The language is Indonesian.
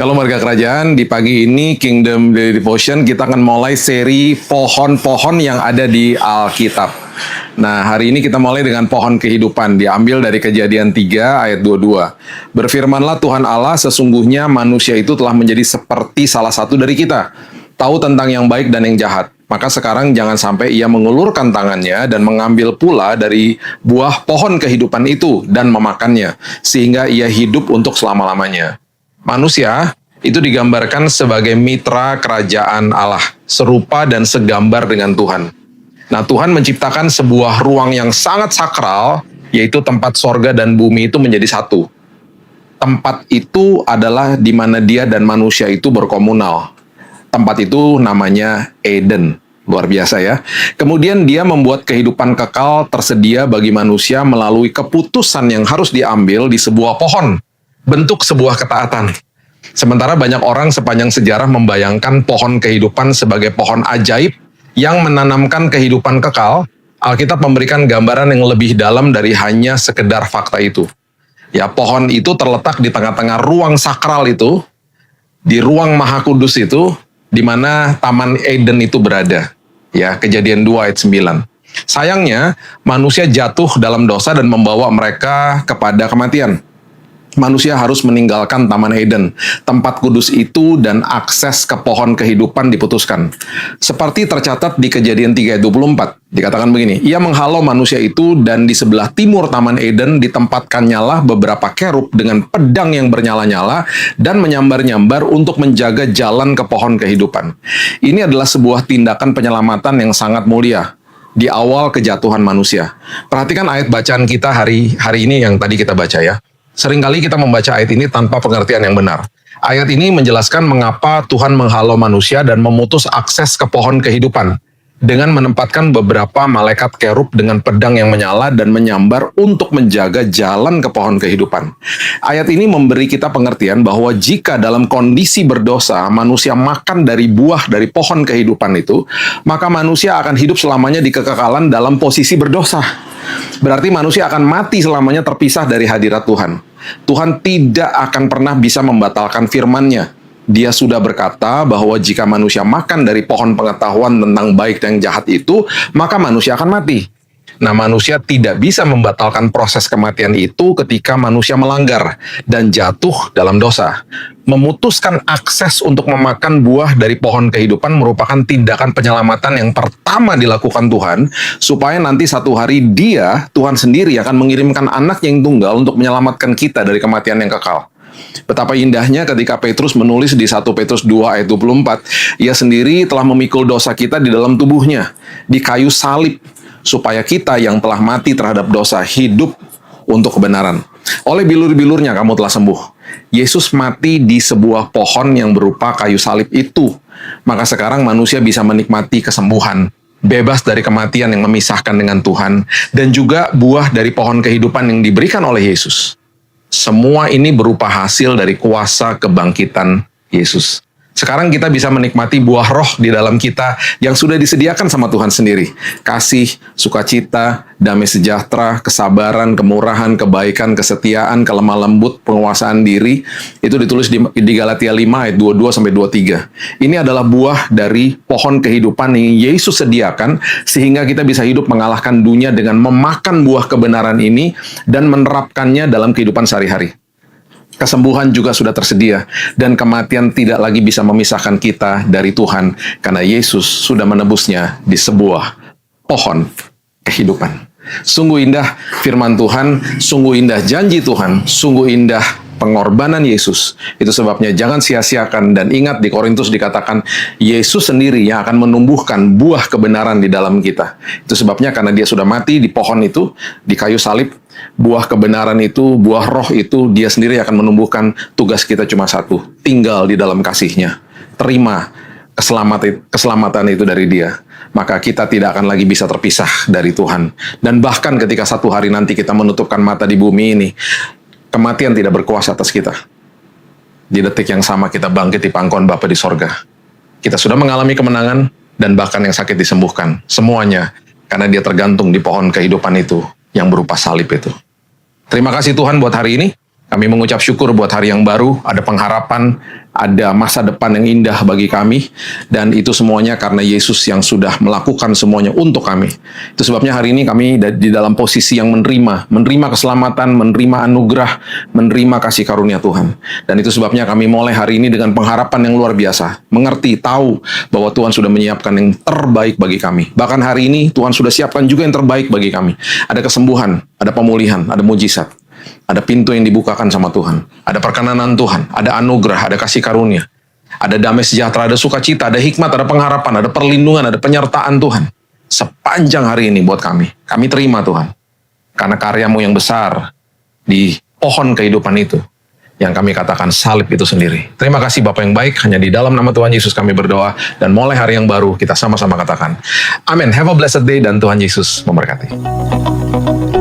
Shalom warga kerajaan, di pagi ini Kingdom Daily Devotion kita akan mulai seri pohon-pohon yang ada di Alkitab. Nah, hari ini kita mulai dengan pohon kehidupan, diambil dari Kejadian 3 ayat 22. Berfirmanlah Tuhan Allah, sesungguhnya manusia itu telah menjadi seperti salah satu dari kita, tahu tentang yang baik dan yang jahat. Maka sekarang jangan sampai ia mengulurkan tangannya dan mengambil pula dari buah pohon kehidupan itu dan memakannya, sehingga ia hidup untuk selama-lamanya. Manusia itu digambarkan sebagai mitra kerajaan Allah, serupa dan segambar dengan Tuhan. Nah, Tuhan menciptakan sebuah ruang yang sangat sakral, yaitu tempat sorga dan bumi itu menjadi satu. Tempat itu adalah di mana dia dan manusia itu berkomunal. Tempat itu namanya Eden. Luar biasa ya. Kemudian dia membuat kehidupan kekal tersedia bagi manusia melalui keputusan yang harus diambil di sebuah pohon. Bentuk sebuah ketaatan. Sementara banyak orang sepanjang sejarah membayangkan pohon kehidupan sebagai pohon ajaib yang menanamkan kehidupan kekal, Alkitab memberikan gambaran yang lebih dalam dari hanya sekedar fakta itu. Ya, pohon itu terletak di tengah-tengah ruang sakral itu, di ruang maha kudus itu, di mana Taman Eden itu berada. Ya, Kejadian 2 ayat 9. Sayangnya, manusia jatuh dalam dosa dan membawa mereka kepada kematian. Manusia harus meninggalkan Taman Eden, tempat kudus itu, dan akses ke pohon kehidupan diputuskan. Seperti tercatat di Kejadian 3 ayat 24, dikatakan begini, ia menghalau manusia itu dan di sebelah timur Taman Eden ditempatkannya beberapa kerub dengan pedang yang bernyala-nyala dan menyambar-nyambar untuk menjaga jalan ke pohon kehidupan. Ini adalah sebuah tindakan penyelamatan yang sangat mulia di awal kejatuhan manusia. Perhatikan ayat bacaan kita hari ini yang tadi kita baca ya. Seringkali kita membaca ayat ini tanpa pengertian yang benar. Ayat ini menjelaskan mengapa Tuhan menghalau manusia dan memutus akses ke pohon kehidupan dengan menempatkan beberapa malaikat kerub dengan pedang yang menyala dan menyambar untuk menjaga jalan ke pohon kehidupan. Ayat ini memberi kita pengertian bahwa jika dalam kondisi berdosa manusia makan dari buah dari pohon kehidupan itu, maka manusia akan hidup selamanya di kekekalan dalam posisi berdosa. Berarti manusia akan mati selamanya terpisah dari hadirat Tuhan. Tuhan tidak akan pernah bisa membatalkan firman-Nya. Dia sudah berkata bahwa jika manusia makan dari pohon pengetahuan tentang baik dan jahat itu, maka manusia akan mati. Nah, manusia tidak bisa membatalkan proses kematian itu ketika manusia melanggar dan jatuh dalam dosa. Memutuskan akses untuk memakan buah dari pohon kehidupan merupakan tindakan penyelamatan yang pertama dilakukan Tuhan, supaya nanti satu hari Tuhan sendiri akan mengirimkan anak yang tunggal untuk menyelamatkan kita dari kematian yang kekal. Betapa indahnya ketika Petrus menulis di 1 Petrus 2 ayat 24, ia sendiri telah memikul dosa kita di dalam tubuhnya, di kayu salib, supaya kita yang telah mati terhadap dosa hidup untuk kebenaran. Oleh bilur-bilurnya kamu telah sembuh. Yesus mati di sebuah pohon yang berupa kayu salib itu. Maka sekarang manusia bisa menikmati kesembuhan, bebas dari kematian yang memisahkan dengan Tuhan, dan juga buah dari pohon kehidupan yang diberikan oleh Yesus. Semua ini berupa hasil dari kuasa kebangkitan Yesus. Sekarang kita bisa menikmati buah roh di dalam kita yang sudah disediakan sama Tuhan sendiri. Kasih, sukacita, damai sejahtera, kesabaran, kemurahan, kebaikan, kesetiaan, kelemah lembut, penguasaan diri. Itu ditulis di Galatia 5 ayat 22-23. Ini adalah buah dari pohon kehidupan yang Yesus sediakan sehingga kita bisa hidup mengalahkan dunia dengan memakan buah kebenaran ini dan menerapkannya dalam kehidupan sehari-hari. Kesembuhan juga sudah tersedia, dan kematian tidak lagi bisa memisahkan kita dari Tuhan, karena Yesus sudah menebusnya di sebuah pohon kehidupan. Sungguh indah firman Tuhan, sungguh indah janji Tuhan, sungguh indah pengorbanan Yesus. Itu sebabnya jangan sia-siakan, dan ingat di Korintus dikatakan, Yesus sendiri yang akan menumbuhkan buah kebenaran di dalam kita. Itu sebabnya karena dia sudah mati di pohon itu, di kayu salib, buah kebenaran itu, buah roh itu, dia sendiri akan menumbuhkan. Tugas kita cuma satu, tinggal di dalam kasih-Nya. Terima keselamatan itu dari dia. Maka kita tidak akan lagi bisa terpisah dari Tuhan. Dan bahkan ketika satu hari nanti kita menutupkan mata di bumi ini, kematian tidak berkuasa atas kita. Di detik yang sama kita bangkit di pangkuan Bapa di sorga. Kita sudah mengalami kemenangan, dan bahkan yang sakit disembuhkan. Semuanya karena dia tergantung di pohon kehidupan itu, yang berupa salib itu. Terima kasih Tuhan buat hari ini. Kami mengucap syukur buat hari yang baru, ada pengharapan, ada masa depan yang indah bagi kami, dan itu semuanya karena Yesus yang sudah melakukan semuanya untuk kami. Itu sebabnya hari ini kami di dalam posisi yang menerima keselamatan, menerima anugerah, menerima kasih karunia Tuhan. Dan itu sebabnya kami mulai hari ini dengan pengharapan yang luar biasa, mengerti, tahu bahwa Tuhan sudah menyiapkan yang terbaik bagi kami. Bahkan hari ini Tuhan sudah siapkan juga yang terbaik bagi kami. Ada kesembuhan, ada pemulihan, ada mujizat. Ada pintu yang dibukakan sama Tuhan. Ada perkenanan Tuhan. Ada anugerah, ada kasih karunia. Ada damai sejahtera, ada sukacita, ada hikmat, ada pengharapan, ada perlindungan, ada penyertaan Tuhan. Sepanjang hari ini buat kami. Kami terima Tuhan. Karena karyamu yang besar di pohon kehidupan itu. Yang kami katakan salib itu sendiri. Terima kasih Bapa yang baik. Hanya di dalam nama Tuhan Yesus kami berdoa. Dan mulai hari yang baru kita sama-sama katakan. Amin. Have a blessed day dan Tuhan Yesus memberkati.